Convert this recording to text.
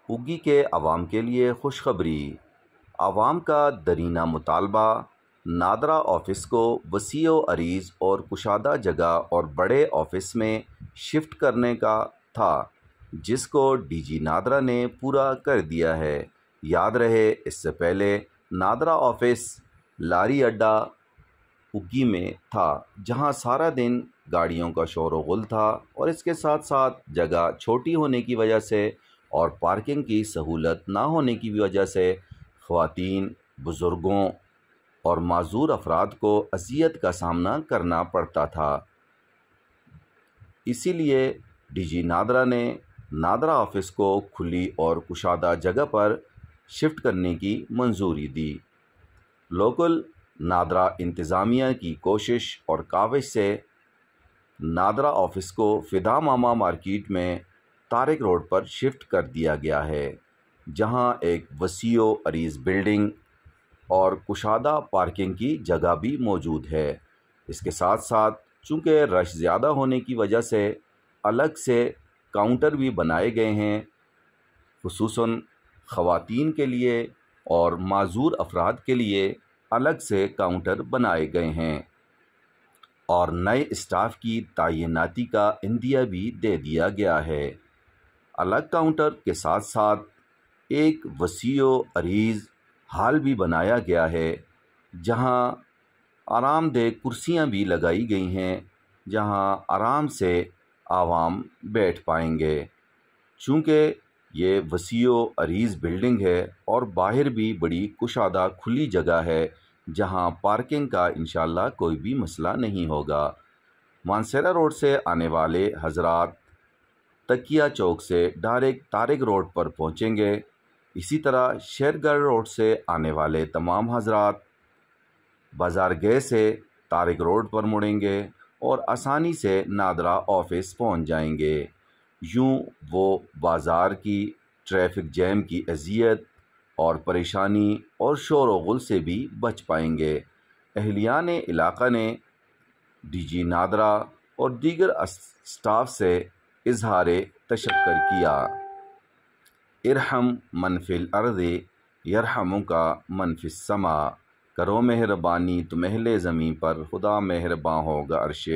اگی کے عوام کے لیے خوشخبری۔ عوام کا درینہ مطالبہ نادرا آفس کو وسیع و عریض اور کشادہ جگہ اور بڑے آفس میں شفٹ کرنے کا تھا، جس کو ڈی جی نادرا نے پورا کر دیا ہے۔ یاد رہے، اس سے پہلے نادرا آفس لاری اڈہ اگی میں تھا، جہاں سارا دن گاڑیوں کا شور و غل تھا، اور اس کے ساتھ ساتھ جگہ چھوٹی ہونے کی وجہ سے اور پارکنگ کی سہولت نہ ہونے کی وجہ سے خواتین، بزرگوں اور معذور افراد کو اذیت کا سامنا کرنا پڑتا تھا۔ اسی لیے ڈی جی نادرا نے نادرا آفس کو کھلی اور کشادہ جگہ پر شفٹ کرنے کی منظوری دی۔ لوکل نادرا انتظامیہ کی کوشش اور کاوش سے نادرا آفس کو فدا ماما مارکیٹ میں طارق روڈ پر شفٹ کر دیا گیا ہے، جہاں ایک وسیع و عریض بلڈنگ اور کشادہ پارکنگ کی جگہ بھی موجود ہے۔ اس کے ساتھ ساتھ چونکہ رش زیادہ ہونے کی وجہ سے الگ سے کاؤنٹر بھی بنائے گئے ہیں، خصوصاً خواتین کے لیے اور معذور افراد کے لیے الگ سے کاؤنٹر بنائے گئے ہیں، اور نئے اسٹاف کی تعیناتی کا عندیہ بھی دے دیا گیا ہے۔ الگ کاؤنٹر کے ساتھ ساتھ ایک وسیع و عریض ہال بھی بنایا گیا ہے، جہاں آرام دہ کرسیاں بھی لگائی گئی ہیں، جہاں آرام سے عوام بیٹھ پائیں گے۔ چونکہ یہ وسیع و عریض بلڈنگ ہے اور باہر بھی بڑی کشادہ کھلی جگہ ہے، جہاں پارکنگ کا انشاءاللہ کوئی بھی مسئلہ نہیں ہوگا۔ مانسیرا روڈ سے آنے والے حضرات تکیہ چوک سے ڈائریکٹ طارق روڈ پر پہنچیں گے۔ اسی طرح شیرگڑھ روڈ سے آنے والے تمام حضرات بازار گئے سے طارق روڈ پر مڑیں گے اور آسانی سے نادرا آفس پہنچ جائیں گے۔ یوں وہ بازار کی ٹریفک جیم کی اذیت اور پریشانی اور شور و غل سے بھی بچ پائیں گے۔ اہلیان علاقہ نے ڈی جی نادرا اور دیگر اسٹاف سے اظہار تشکر کیا۔ ارحم من فی الارض یرحمک من فی السماء، کرو مہربانی تم اہل زمین پر، خدا مہرباں ہوگا عرش